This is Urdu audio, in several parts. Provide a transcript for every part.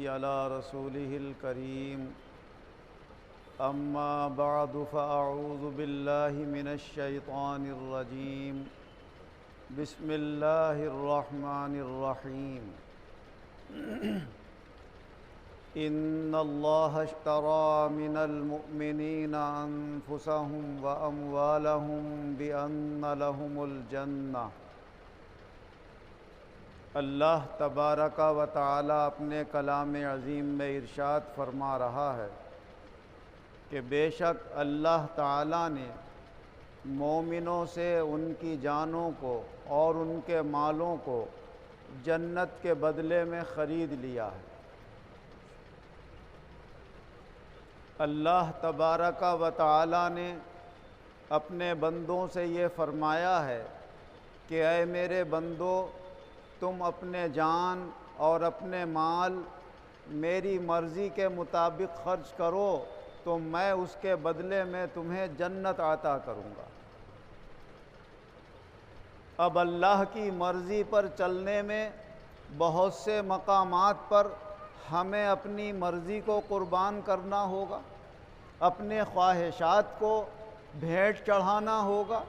على رسوله الكريم أما بعد فأعوذ بالله من الشيطان الرجيم بسم الله الرحمن الرحيم إن الله اشترى من المؤمنين أنفسهم وأموالهم بأن لهم الجنة۔ اللہ تبارک و تعالی اپنے کلام عظیم میں ارشاد فرما رہا ہے کہ بے شک اللہ تعالی نے مومنوں سے ان کی جانوں کو اور ان کے مالوں کو جنت کے بدلے میں خرید لیا ہے۔ اللہ تبارک و تعالی نے اپنے بندوں سے یہ فرمایا ہے کہ اے میرے بندو، تم اپنے جان اور اپنے مال میری مرضی کے مطابق خرچ کرو تو میں اس کے بدلے میں تمہیں جنت عطا کروں گا۔ اب اللہ کی مرضی پر چلنے میں بہت سے مقامات پر ہمیں اپنی مرضی کو قربان کرنا ہوگا، اپنے خواہشات کو بھیٹ چڑھانا ہوگا،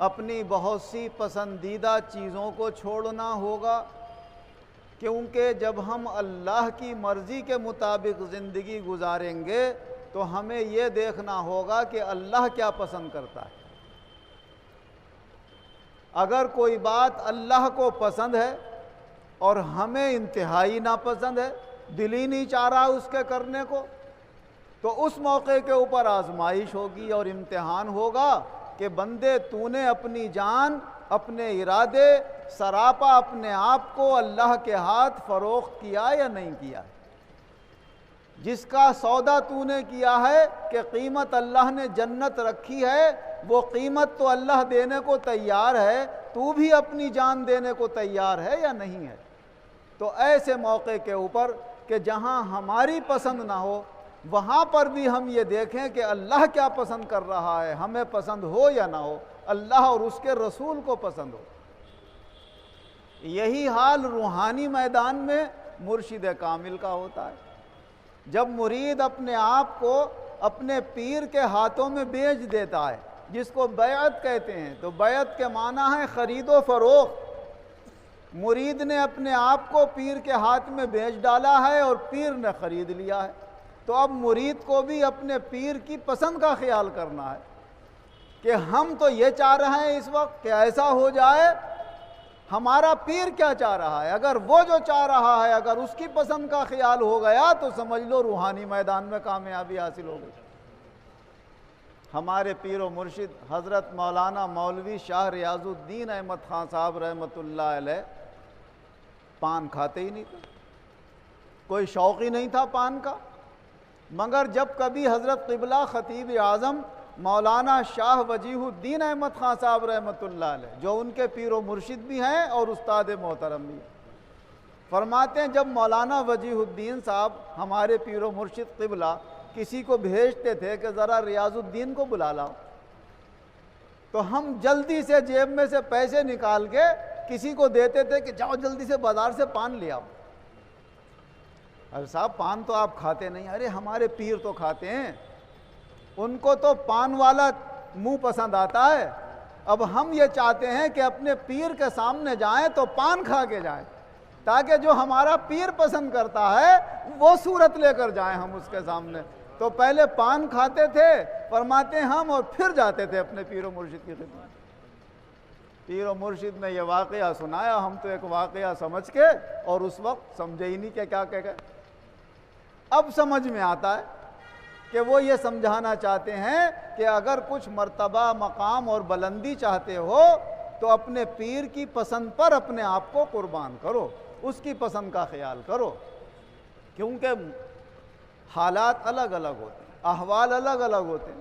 اپنی بہت سی پسندیدہ چیزوں کو چھوڑنا ہوگا، کیونکہ جب ہم اللہ کی مرضی کے مطابق زندگی گزاریں گے تو ہمیں یہ دیکھنا ہوگا کہ اللہ کیا پسند کرتا ہے۔ اگر کوئی بات اللہ کو پسند ہے اور ہمیں انتہائی ناپسند ہے، دل ہی نہیں چاہ رہا اس کے کرنے کو، تو اس موقع کے اوپر آزمائش ہوگی اور امتحان ہوگا کہ بندے تو نے اپنی جان، اپنے ارادے، سراپا اپنے آپ کو اللہ کے ہاتھ فروخت کیا یا نہیں کیا ہے۔ جس کا سودا تو نے کیا ہے کہ قیمت اللہ نے جنت رکھی ہے، وہ قیمت تو اللہ دینے کو تیار ہے، تو بھی اپنی جان دینے کو تیار ہے یا نہیں ہے؟ تو ایسے موقع کے اوپر کہ جہاں ہماری پسند نہ ہو، وہاں پر بھی ہم یہ دیکھیں کہ اللہ کیا پسند کر رہا ہے، ہمیں پسند ہو یا نہ ہو، اللہ اور اس کے رسول کو پسند ہو۔ یہی حال روحانی میدان میں مرشد کامل کا ہوتا ہے۔ جب مرید اپنے آپ کو اپنے پیر کے ہاتھوں میں بیچ دیتا ہے، جس کو بیعت کہتے ہیں، تو بیعت کے معنی ہے خرید و فروخت۔ مرید نے اپنے آپ کو پیر کے ہاتھ میں بیچ ڈالا ہے اور پیر نے خرید لیا ہے، تو اب مرید کو بھی اپنے پیر کی پسند کا خیال کرنا ہے کہ ہم تو یہ چاہ رہے ہیں اس وقت کہ ایسا ہو جائے، ہمارا پیر کیا چاہ رہا ہے۔ اگر وہ جو چاہ رہا ہے اگر اس کی پسند کا خیال ہو گیا تو سمجھ لو روحانی میدان میں کامیابی حاصل ہو گئی۔ ہمارے پیر و مرشد حضرت مولانا مولوی شاہ ریاض الدین احمد خان صاحب رحمۃ اللہ علیہ پان کھاتے ہی نہیں تھے، کوئی شوق ہی نہیں تھا پان کا، مگر جب کبھی حضرت قبلہ خطیب اعظم مولانا شاہ وجیہ الدین احمد خان صاحب رحمۃ اللہ علیہ، جو ان کے پیر و مرشد بھی ہیں اور استاد محترم بھی ہیں، فرماتے ہیں جب مولانا وجیہ الدین صاحب ہمارے پیر و مرشد قبلہ کسی کو بھیجتے تھے کہ ذرا ریاض الدین کو بلا لاؤ، تو ہم جلدی سے جیب میں سے پیسے نکال کے کسی کو دیتے تھے کہ جاؤ جلدی سے بازار سے پان لے آؤ۔ ارے صاحب پان تو آپ کھاتے نہیں۔ ارے ہمارے پیر تو کھاتے ہیں، ان کو تو پان والا منہ پسند آتا ہے، اب ہم یہ چاہتے ہیں کہ اپنے پیر کے سامنے جائیں تو پان کھا کے جائیں، تاکہ جو ہمارا پیر پسند کرتا ہے وہ صورت لے کر جائیں ہم اس کے سامنے۔ تو پہلے پان کھاتے تھے فرماتے ہم، اور پھر جاتے تھے اپنے پیر و مرشد کی خدمت۔ پیر و مرشد نے یہ واقعہ سنایا، ہم تو ایک واقعہ سمجھ کے اور اس وقت سمجھے ہی نہیں کہ کیا کہہ گئے۔ اب سمجھ میں آتا ہے کہ وہ یہ سمجھانا چاہتے ہیں کہ اگر کچھ مرتبہ، مقام اور بلندی چاہتے ہو تو اپنے پیر کی پسند پر اپنے آپ کو قربان کرو، اس کی پسند کا خیال کرو، کیونکہ حالات الگ الگ ہوتے ہیں، احوال الگ الگ ہوتے ہیں۔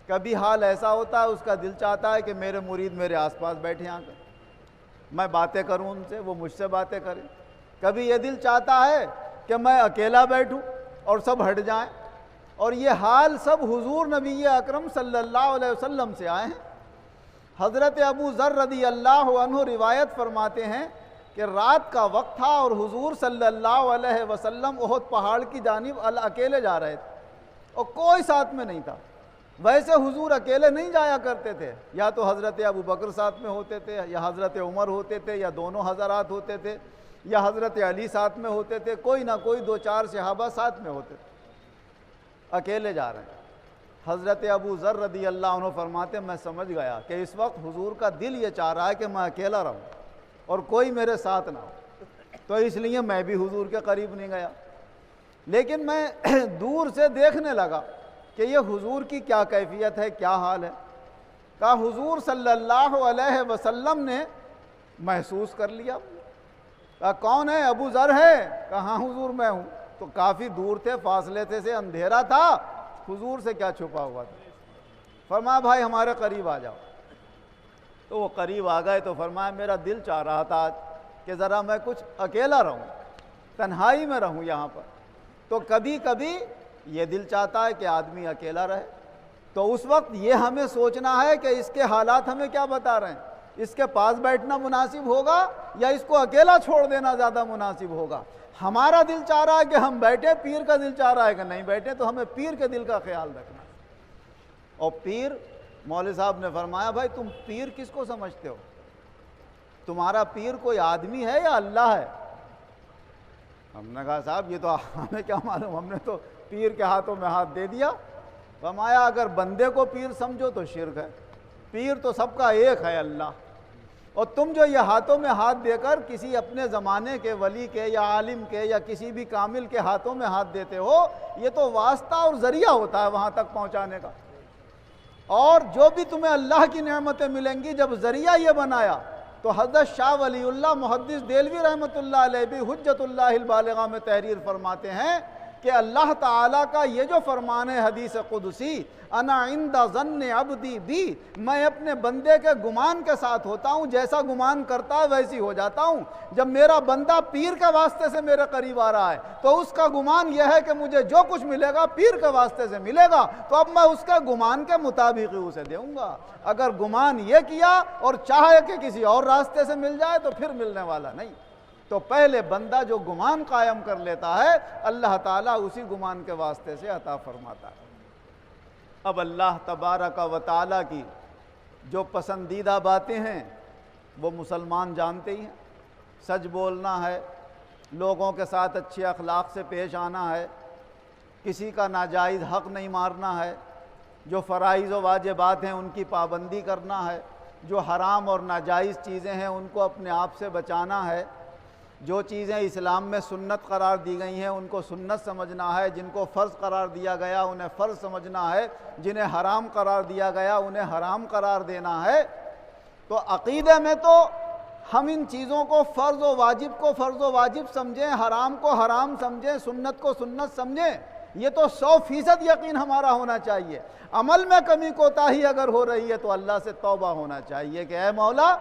کبھی حال ایسا ہوتا ہے اس کا دل چاہتا ہے کہ میرے مرید میرے آس پاس بیٹھے آ کر، میں باتیں کروں ان سے، وہ مجھ سے باتیں کریں۔ کبھی یہ دل چاہتا ہے کہ میں اکیلا بیٹھوں اور سب ہٹ جائیں، اور یہ حال سب حضور نبی اکرم صلی اللہ علیہ وسلم سے آئے ہیں۔ حضرت ابو ذر رضی اللہ عنہ روایت فرماتے ہیں کہ رات کا وقت تھا اور حضور صلی اللہ علیہ وسلم احد پہاڑ کی جانب اکیلے جا رہے تھے اور کوئی ساتھ میں نہیں تھا۔ ویسے حضور اکیلے نہیں جایا کرتے تھے، یا تو حضرت ابو بکر ساتھ میں ہوتے تھے، یا حضرت عمر ہوتے تھے، یا دونوں حضرات ہوتے تھے، یا حضرت علی ساتھ میں ہوتے تھے، کوئی نہ کوئی 2-4 صحابہ ساتھ میں ہوتے تھے۔ اکیلے جا رہے ہیں۔ حضرت ابو ذر رضی اللہ عنہ فرماتے میں سمجھ گیا کہ اس وقت حضور کا دل یہ چاہ رہا ہے کہ میں اکیلا رہوں اور کوئی میرے ساتھ نہ ہو، تو اس لیے میں بھی حضور کے قریب نہیں گیا، لیکن میں دور سے دیکھنے لگا کہ یہ حضور کی کیا کیفیت ہے، کیا حال ہے۔ کہا حضور صلی اللہ علیہ وسلم نے محسوس کر لیا۔ کہا کون ہے؟ ابو ذر ہے؟ کہا ہاں حضور میں ہوں۔ تو کافی دور تھے، فاصلے تھے، سے اندھیرا تھا، حضور سے کیا چھپا ہوا تھا۔ فرمایا بھائی ہمارے قریب آ جاؤ۔ تو وہ قریب آ گئے تو فرمایا میرا دل چاہ رہا تھا آج کہ ذرا میں کچھ اکیلا رہوں، تنہائی میں رہوں یہاں پر۔ تو کبھی کبھی یہ دل چاہتا ہے کہ آدمی اکیلا رہے، تو اس وقت یہ ہمیں سوچنا ہے کہ اس کے حالات ہمیں کیا بتا رہے ہیں، اس کے پاس بیٹھنا مناسب ہوگا یا اس کو اکیلا چھوڑ دینا زیادہ مناسب ہوگا۔ ہمارا دل چاہ رہا ہے کہ ہم بیٹھے، پیر کا دل چاہ رہا ہے کہ نہیں بیٹھے، تو ہمیں پیر کے دل کا خیال رکھنا۔ اور پیر، مولوی صاحب نے فرمایا بھائی تم پیر کس کو سمجھتے ہو؟ تمہارا پیر کوئی آدمی ہے یا اللہ ہے؟ ہم نے کہا صاحب یہ تو ہمیں کیا معلوم، ہم نے تو پیر کے ہاتھوں میں ہاتھ دے دیا۔ فرمایا اگر بندے کو پیر سمجھو تو شرک ہے، پیر تو سب کا ایک ہے، اللہ۔ اور تم جو یہ ہاتھوں میں ہاتھ دے کر کسی اپنے زمانے کے ولی کے یا عالم کے یا کسی بھی کامل کے ہاتھوں میں ہاتھ دیتے ہو، یہ تو واسطہ اور ذریعہ ہوتا ہے وہاں تک پہنچانے کا۔ اور جو بھی تمہیں اللہ کی نعمتیں ملیں گی، جب ذریعہ یہ بنایا، تو حضرت شاہ ولی اللہ محدث دہلوی رحمۃ اللہ علیہ بھی حجت اللہ البالغہ میں تحریر فرماتے ہیں کہ اللہ تعالیٰ کا یہ جو فرمان ہے حدیث قدسی، انا عند ظن عبدی بی، میں اپنے بندے کے گمان کے ساتھ ہوتا ہوں، جیسا گمان کرتا ہے ویسی ہو جاتا ہوں۔ جب میرا بندہ پیر کے واسطے سے میرے قریب آ رہا ہے تو اس کا گمان یہ ہے کہ مجھے جو کچھ ملے گا پیر کے واسطے سے ملے گا، تو اب میں اس کے گمان کے مطابق ہی اسے دوں گا۔ اگر گمان یہ کیا اور چاہے کہ کسی اور راستے سے مل جائے تو پھر ملنے والا نہیں۔ تو پہلے بندہ جو گمان قائم کر لیتا ہے، اللہ تعالیٰ اسی گمان کے واسطے سے عطا فرماتا ہے۔ اب اللہ تبارک و تعالیٰ کی جو پسندیدہ باتیں ہیں وہ مسلمان جانتے ہی ہیں۔ سچ بولنا ہے، لوگوں کے ساتھ اچھے اخلاق سے پیش آنا ہے، کسی کا ناجائز حق نہیں مارنا ہے، جو فرائض و واجبات ہیں ان کی پابندی کرنا ہے، جو حرام اور ناجائز چیزیں ہیں ان کو اپنے آپ سے بچانا ہے، جو چیزیں اسلام میں سنت قرار دی گئی ہیں ان کو سنت سمجھنا ہے، جن کو فرض قرار دیا گیا انہیں فرض سمجھنا ہے، جنہیں حرام قرار دیا گیا انہیں حرام قرار دینا ہے۔ تو عقیدے میں تو ہم ان چیزوں کو فرض و واجب کو فرض و واجب سمجھیں، حرام کو حرام سمجھیں، سنت کو سنت سمجھیں، یہ تو 100% یقین ہمارا ہونا چاہیے۔ عمل میں کمی کوتاہی اگر ہو رہی ہے تو اللہ سے توبہ ہونا چاہیے کہ اے مولا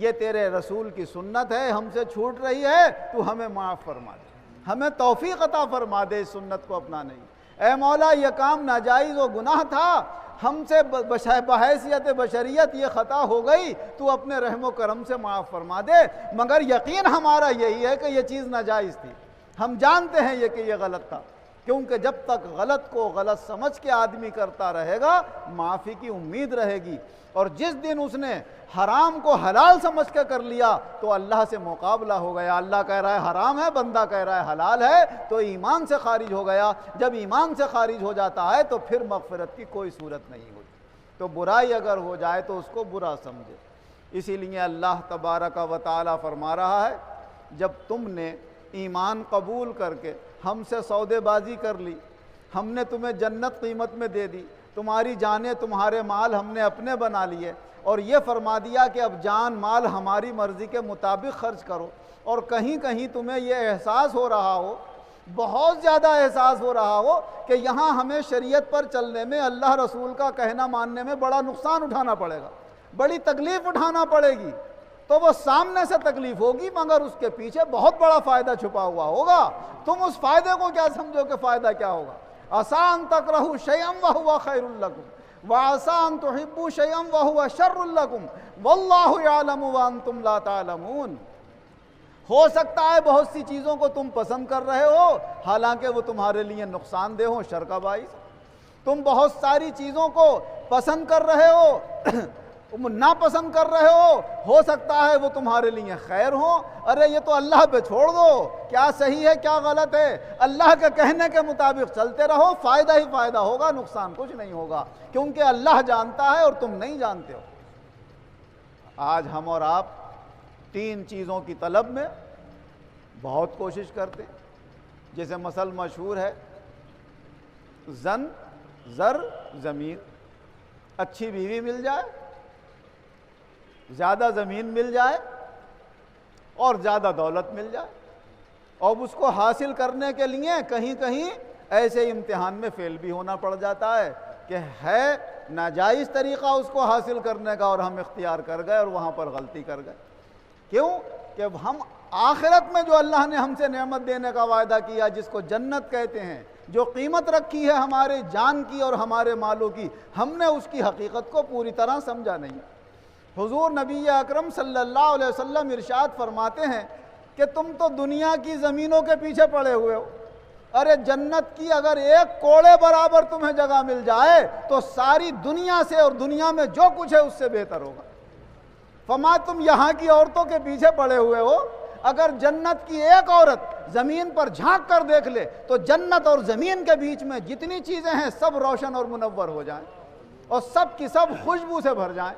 یہ تیرے رسول کی سنت ہے، ہم سے چھوٹ رہی ہے، تو ہمیں معاف فرما دے، ہمیں توفیق عطا فرما دے اس سنت کو اپنانے کی۔ اے مولا یہ کام ناجائز و گناہ تھا، ہم سے بحیثیت بشریت یہ خطا ہو گئی، تو اپنے رحم و کرم سے معاف فرما دے۔ مگر یقین ہمارا یہی ہے کہ یہ چیز ناجائز تھی، ہم جانتے ہیں یہ کہ یہ غلط تھا، کیونکہ جب تک غلط کو غلط سمجھ کے آدمی کرتا رہے گا معافی کی امید رہے گی، اور جس دن اس نے حرام کو حلال سمجھ کے کر لیا تو اللہ سے مقابلہ ہو گیا۔ اللہ کہہ رہا ہے حرام ہے، بندہ کہہ رہا ہے حلال ہے، تو ایمان سے خارج ہو گیا۔ جب ایمان سے خارج ہو جاتا ہے تو پھر مغفرت کی کوئی صورت نہیں ہوتی۔ تو برائی اگر ہو جائے تو اس کو برا سمجھے۔ اسی لیے اللہ تبارک و تعالیٰ فرما رہا ہے جب تم نے ایمان قبول کر کے ہم سے سودے بازی کر لی، ہم نے تمہیں جنت قیمت میں دے دی، تمہاری جانیں تمہارے مال ہم نے اپنے بنا لیے، اور یہ فرما دیا کہ اب جان مال ہماری مرضی کے مطابق خرچ کرو، اور کہیں کہیں تمہیں یہ احساس ہو رہا ہو، بہت زیادہ احساس ہو رہا ہو کہ یہاں ہمیں شریعت پر چلنے میں، اللہ رسول کا کہنا ماننے میں بڑا نقصان اٹھانا پڑے گا، بڑی تکلیف اٹھانا پڑے گی، تو وہ سامنے سے تکلیف ہوگی مگر اس کے پیچھے بہت بڑا فائدہ چھپا ہوا ہوگا۔ تم اس فائدے کو کیا سمجھو کہ فائدہ کیا ہوگا؟ عسیٰ ان تکرہوا شیئا وہو خیر لکم وعسیٰ ان تحبوا شیئا وہو شر لکم واللہ یعلم وانتم لا تعلمون۔ ہو سکتا ہے بہت سی چیزوں کو تم پسند کر رہے ہو حالانکہ وہ تمہارے لیے نقصان دہ ہو، شر کا باعث۔ تم بہت ساری چیزوں کو پسند کر رہے ہو، ناپسند کر رہے ہو سکتا ہے وہ تمہارے لیے خیر ہو۔ ارے یہ تو اللہ پہ چھوڑ دو، کیا صحیح ہے کیا غلط ہے، اللہ کے کہنے کے مطابق چلتے رہو، فائدہ ہی فائدہ ہوگا، نقصان کچھ نہیں ہوگا، کیونکہ اللہ جانتا ہے اور تم نہیں جانتے ہو۔ آج ہم اور آپ تین چیزوں کی طلب میں بہت کوشش کرتے ہیں، جیسے مثل مشہور ہے، زن، زر، زمین۔ اچھی بیوی مل جائے، زیادہ زمین مل جائے اور زیادہ دولت مل جائے، اور اس کو حاصل کرنے کے لیے کہیں کہیں ایسے امتحان میں فیل بھی ہونا پڑ جاتا ہے کہ ہے ناجائز طریقہ اس کو حاصل کرنے کا اور ہم اختیار کر گئے اور وہاں پر غلطی کر گئے۔ کیوں کہ ہم آخرت میں جو اللہ نے ہم سے نعمت دینے کا وعدہ کیا، جس کو جنت کہتے ہیں، جو قیمت رکھی ہے ہمارے جان کی اور ہمارے مالوں کی، ہم نے اس کی حقیقت کو پوری طرح سمجھا نہیں۔ حضور نبی اکرم صلی اللہ علیہ وسلم ارشاد فرماتے ہیں کہ تم تو دنیا کی زمینوں کے پیچھے پڑے ہوئے ہو، ارے جنت کی اگر ایک کوڑے برابر تمہیں جگہ مل جائے تو ساری دنیا سے اور دنیا میں جو کچھ ہے اس سے بہتر ہوگا۔ فرمایا تم یہاں کی عورتوں کے پیچھے پڑے ہوئے ہو، اگر جنت کی ایک عورت زمین پر جھانک کر دیکھ لے تو جنت اور زمین کے بیچ میں جتنی چیزیں ہیں سب روشن اور منور ہو جائیں اور سب کی سب خوشبو سے بھر جائیں۔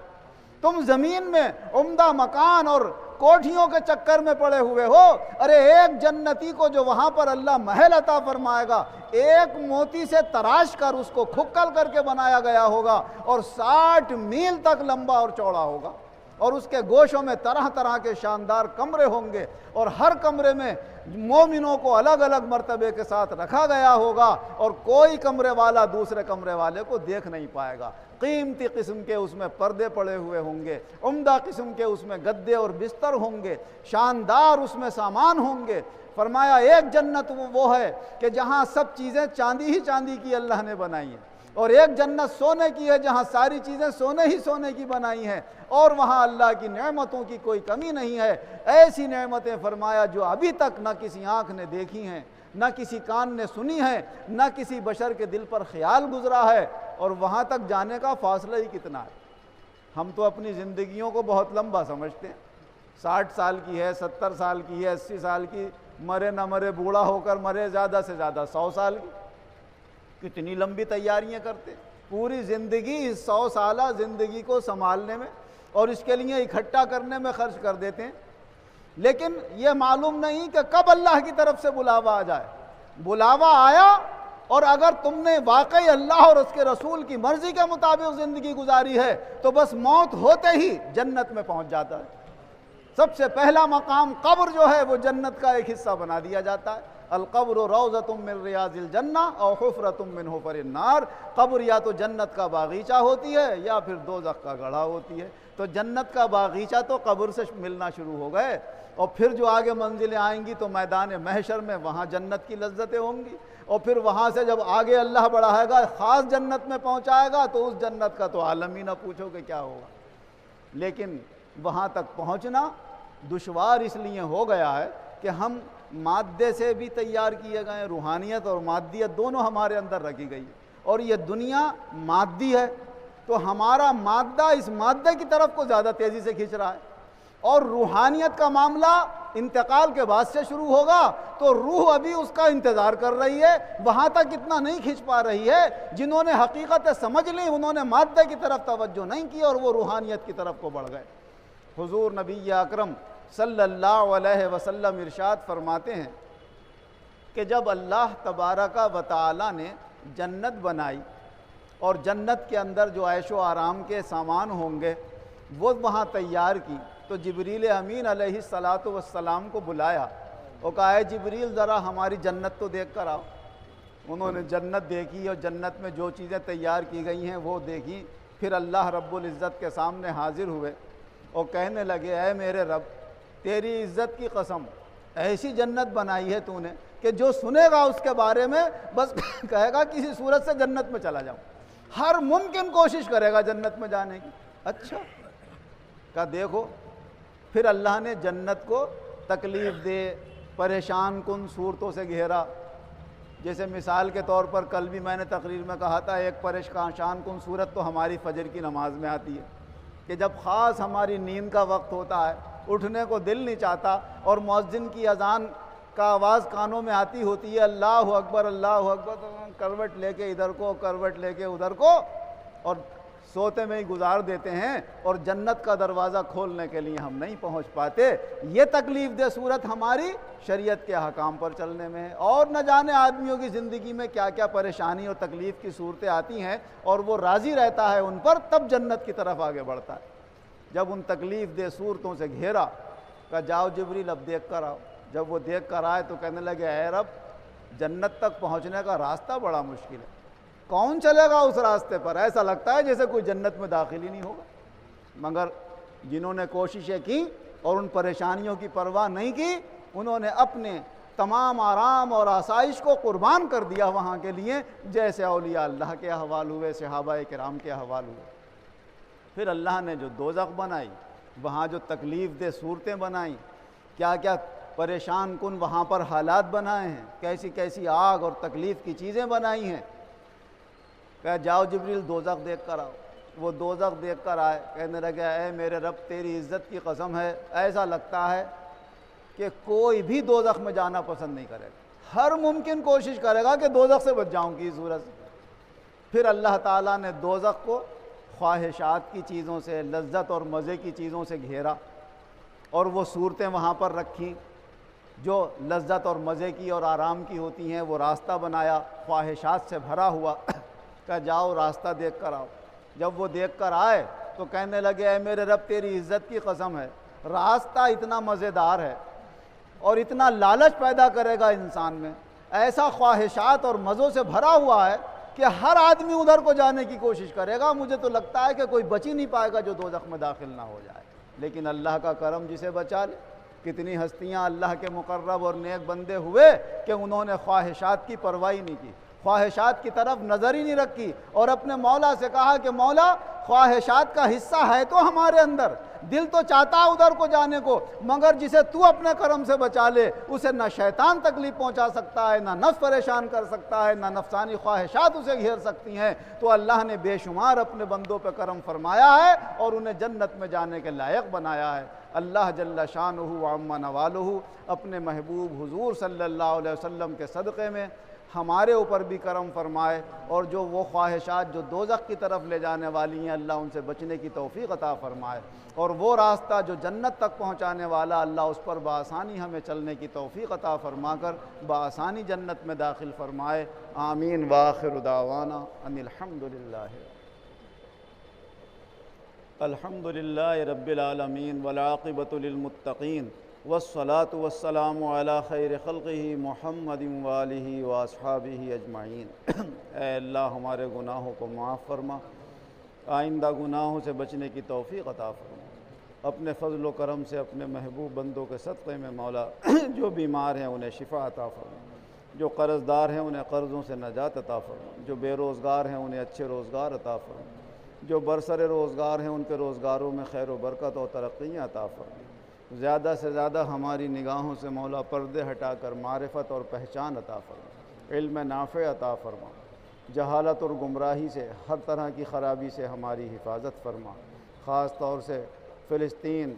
تم زمین میں عمدہ مکان اور کوٹھیوں کے چکر میں پڑے ہوئے ہو، ارے ایک جنتی کو جو وہاں پر اللہ محل عطا فرمائے گا، ایک موتی سے تراش کر اس کو کھکل کر کے بنایا گیا ہوگا اور 60 میل تک لمبا اور چوڑا ہوگا، اور اس کے گوشوں میں طرح طرح کے شاندار کمرے ہوں گے، اور ہر کمرے میں مومنوں کو الگ الگ مرتبے کے ساتھ رکھا گیا ہوگا، اور کوئی کمرے والا دوسرے کمرے والے کو دیکھ نہیں پائے گا۔ قیمتی قسم کے اس میں پردے پڑے ہوئے ہوں گے، عمدہ قسم کے اس میں گدے اور بستر ہوں گے، شاندار اس میں سامان ہوں گے۔ فرمایا ایک جنت وہ ہے کہ جہاں سب چیزیں چاندی ہی چاندی کی اللہ نے بنائی ہیں، اور ایک جنت سونے کی ہے جہاں ساری چیزیں سونے ہی سونے کی بنائی ہیں، اور وہاں اللہ کی نعمتوں کی کوئی کمی نہیں ہے۔ ایسی نعمتیں فرمایا جو ابھی تک نہ کسی آنکھ نے دیکھی ہیں، نہ کسی کان نے سنی ہے، نہ کسی بشر کے دل پر خیال گزرا ہے، اور وہاں تک جانے کا فاصلہ ہی کتنا ہے۔ ہم تو اپنی زندگیوں کو بہت لمبا سمجھتے ہیں، 60 سال کی ہے، 70 سال کی ہے، 80 سال کی، مرے نہ مرے، بوڑھا ہو کر مرے، زیادہ سے زیادہ 100 سال کی۔ کتنی لمبی تیاریاں کرتے ہیں، پوری زندگی اس 100 سالہ زندگی کو سنبھالنے میں اور اس کے لیے اکٹھا کرنے میں خرچ کر دیتے ہیں، لیکن یہ معلوم نہیں کہ کب اللہ کی طرف سے بلاوا آ جائے۔ بلاوا آیا اور اگر تم نے واقعی اللہ اور اس کے رسول کی مرضی کے مطابق زندگی گزاری ہے تو بس موت ہوتے ہی جنت میں پہنچ جاتا ہے۔ سب سے پہلا مقام قبر جو ہے وہ جنت کا ایک حصہ بنا دیا جاتا ہے۔ القبر روضۃ من ریاض الجنہ او حفرۃ من حفر النار۔ قبر یا تو جنت کا باغیچہ ہوتی ہے یا پھر دوزخ کا گڑھا ہوتی ہے۔ تو جنت کا باغیچہ تو قبر سے ملنا شروع ہو گئے، اور پھر جو آگے منزلیں آئیں گی تو میدان محشر میں وہاں جنت کی لذتیں ہوں گی، اور پھر وہاں سے جب آگے اللہ بڑھائے گا، خاص جنت میں پہنچائے گا، تو اس جنت کا تو عالم ہی نہ پوچھو کہ کیا ہوگا۔ لیکن وہاں تک پہنچنا دشوار اس لیے ہو گیا ہے کہ ہم مادے سے بھی تیار کیے گئے، روحانیت اور مادیت دونوں ہمارے اندر رکھی گئی، اور یہ دنیا مادی ہے تو ہمارا مادہ اس مادے کی طرف کو زیادہ تیزی سے کھینچ رہا ہے، اور روحانیت کا معاملہ انتقال کے بعد سے شروع ہوگا تو روح ابھی اس کا انتظار کر رہی ہے، وہاں تک اتنا نہیں کھینچ پا رہی ہے۔ جنہوں نے حقیقتیں سمجھ لی انہوں نے مادے کی طرف توجہ نہیں کی اور وہ روحانیت کی طرف کو بڑھ گئے۔ حضور نبی اکرم صلی اللہ علیہ وسلم ارشاد فرماتے ہیں کہ جب اللہ تبارک و تعالی نے جنت بنائی اور جنت کے اندر جو عیش و آرام کے سامان ہوں گے وہ وہاں تیار کی، تو جبریل امین علیہ السلام کو بلایا اور کہا اے جبریل ذرا ہماری جنت تو دیکھ کر آؤ۔ انہوں نے جنت دیکھی اور جنت میں جو چیزیں تیار کی گئی ہیں وہ دیکھی، پھر اللہ رب العزت کے سامنے حاضر ہوئے اور کہنے لگے اے میرے رب تیری عزت کی قسم، ایسی جنت بنائی ہے تو نے کہ جو سنے گا اس کے بارے میں بس کہے گا کسی صورت سے جنت میں چلا جاؤں، ہر ممکن کوشش کرے گا جنت میں جانے کی۔ اچھا کہا دیکھو، پھر اللہ نے جنت کو تکلیف دہ پریشان کن صورتوں سے گھیرا. جیسے مثال کے طور پر کل بھی میں نے تقریر میں کہا تھا، ایک پریشان کن صورت تو ہماری فجر کی نماز میں آتی ہے کہ جب خاص ہماری نیند کا وقت ہوتا ہے، اٹھنے کو دل نہیں چاہتا، اور مؤذن کی اذان کا آواز کانوں میں آتی ہوتی ہے، اللہ اکبر اللہ اکبر، تو کروٹ لے کے ادھر کو، کروٹ لے کے ادھر کو، اور سوتے میں ہی گزار دیتے ہیں، اور جنت کا دروازہ کھولنے کے لیے ہم نہیں پہنچ پاتے. یہ تکلیف دہ صورت ہماری شریعت کے احکام پر چلنے میں ہے. اور نہ جانے آدمیوں کی زندگی میں کیا کیا پریشانی اور تکلیف کی صورتیں آتی ہیں، اور وہ راضی رہتا ہے ان پر، تب جنت کی طرف آگے بڑھتا ہے. جب ان تکلیف دہ صورتوں سے گھیرا، کہا جاؤ جبریل اب دیکھ کر آؤ. جب وہ دیکھ کر آئے تو کہنے لگے اے رب، جنت تک پہنچنے کا راستہ بڑا مشکل ہے، کون چلے گا اس راستے پر؟ ایسا لگتا ہے جیسے کوئی جنت میں داخل ہی نہیں ہوگا. مگر جنہوں نے کوششیں کی اور ان پریشانیوں کی پرواہ نہیں کی، انہوں نے اپنے تمام آرام اور آسائش کو قربان کر دیا وہاں کے لیے، جیسے اولیاء اللہ کے احوال ہوئے، صحابہ کرام کے احوال ہوئے. پھر اللہ نے جو دوزخ بنائی، وہاں جو تکلیف دہ صورتیں بنائیں، کیا کیا پریشان کن وہاں پر حالات بنائے ہیں، کیسی کیسی آگ اور تکلیف کی چیزیں بنائی ہیں. کہ جاؤ جبریل دوزخ دیکھ کر آؤ. وہ دوزخ دیکھ کر آئے، کہنے لگے اے میرے رب تیری عزت کی قسم ہے، ایسا لگتا ہے کہ کوئی بھی دوزخ میں جانا پسند نہیں کرے گا، ہر ممکن کوشش کرے گا کہ دوزخ سے بچ جاؤں کی صورت سے. پھر اللہ تعالیٰ نے دوزخ کو خواہشات کی چیزوں سے، لذت اور مزے کی چیزوں سے گھیرا، اور وہ صورتیں وہاں پر رکھیں جو لذت اور مزے کی اور آرام کی ہوتی ہیں. وہ راستہ بنایا خواہشات سے بھرا ہوا، کہ جاؤ راستہ دیکھ کر آؤ. جب وہ دیکھ کر آئے تو کہنے لگے اے میرے رب تیری عزت کی قسم ہے، راستہ اتنا مزیدار ہے اور اتنا لالچ پیدا کرے گا انسان میں، ایسا خواہشات اور مزوں سے بھرا ہوا ہے کہ ہر آدمی ادھر کو جانے کی کوشش کرے گا. مجھے تو لگتا ہے کہ کوئی بچ ہی نہیں پائے گا جو دوزخ میں داخل نہ ہو جائے. لیکن اللہ کا کرم جسے بچا لے. کتنی ہستیاں اللہ کے مقرب اور نیک بندے ہوئے کہ انہوں نے خواہشات کی پرواہ نہیں کی، خواہشات کی طرف نظر ہی نہیں رکھی، اور اپنے مولا سے کہا کہ مولا خواہشات کا حصہ ہے تو ہمارے اندر، دل تو چاہتا ہے ادھر کو جانے کو، مگر جسے تو اپنے کرم سے بچا لے اسے نہ شیطان تکلیف پہنچا سکتا ہے، نہ نفس پریشان کر سکتا ہے، نہ نفسانی خواہشات اسے گھیر سکتی ہیں. تو اللہ نے بے شمار اپنے بندوں پہ کرم فرمایا ہے اور انہیں جنت میں جانے کے لائق بنایا ہے. اللہ جل شانہ وعم نوالہ اپنے محبوب حضور صلی اللہ علیہ وسلم کے صدقے میں ہمارے اوپر بھی کرم فرمائے، اور جو وہ خواہشات جو دوزخ کی طرف لے جانے والی ہیں اللہ ان سے بچنے کی توفیق عطا فرمائے، اور وہ راستہ جو جنت تک پہنچانے والا اللہ اس پر بآسانی ہمیں چلنے کی توفیق عطا فرما کر بآسانی جنت میں داخل فرمائے. آمین. وآخر دعوانا ان الحمد للہ رب العالمین والعاقبۃ للمتقین والصلاة والسلام علی خیر خلقہ محمد وآلہ واصحابہ اجمعین. اے اللہ ہمارے گناہوں کو معاف فرما، آئندہ گناہوں سے بچنے کی توفیق عطا فرما. اپنے فضل و کرم سے اپنے محبوب بندوں کے صدقے میں مولا جو بیمار ہیں انہیں شفا عطا فرما، جو قرض دار ہیں انہیں قرضوں سے نجات عطا فرما، جو بے روزگار ہیں انہیں اچھے روزگار عطا فرما، جو برسر روزگار ہیں ان کے روزگاروں میں خیر و برکت اور ترقیاں عطا فرما. زیادہ سے زیادہ ہماری نگاہوں سے مولا پردے ہٹا کر معرفت اور پہچان عطا فرما، علم نافع عطا فرما، جہالت اور گمراہی سے ہر طرح کی خرابی سے ہماری حفاظت فرما. خاص طور سے فلسطین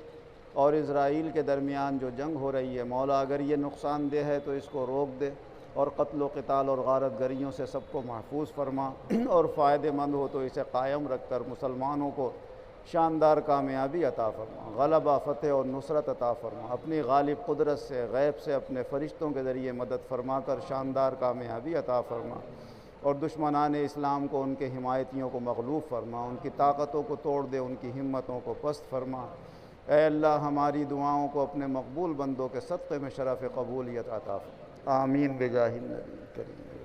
اور اسرائیل کے درمیان جو جنگ ہو رہی ہے مولا، اگر یہ نقصان دہ ہے تو اس کو روک دے، اور قتل و قتال اور غارت گریوں سے سب کو محفوظ فرما، اور فائدہ مند ہو تو اسے قائم رکھ کر مسلمانوں کو شاندار کامیابی عطا فرما، غلبہ فتح اور نصرت عطا فرما. اپنی غالب قدرت سے غیب سے اپنے فرشتوں کے ذریعے مدد فرما کر شاندار کامیابی عطا فرما، اور دشمنان اسلام کو، ان کے حمایتیوں کو مغلوب فرما، ان کی طاقتوں کو توڑ دے، ان کی ہمتوں کو پست فرما. اے اللہ ہماری دعاؤں کو اپنے مقبول بندوں کے صدقے میں شرف قبولیت عطا فرما. آمین بجاہ النبی کریم.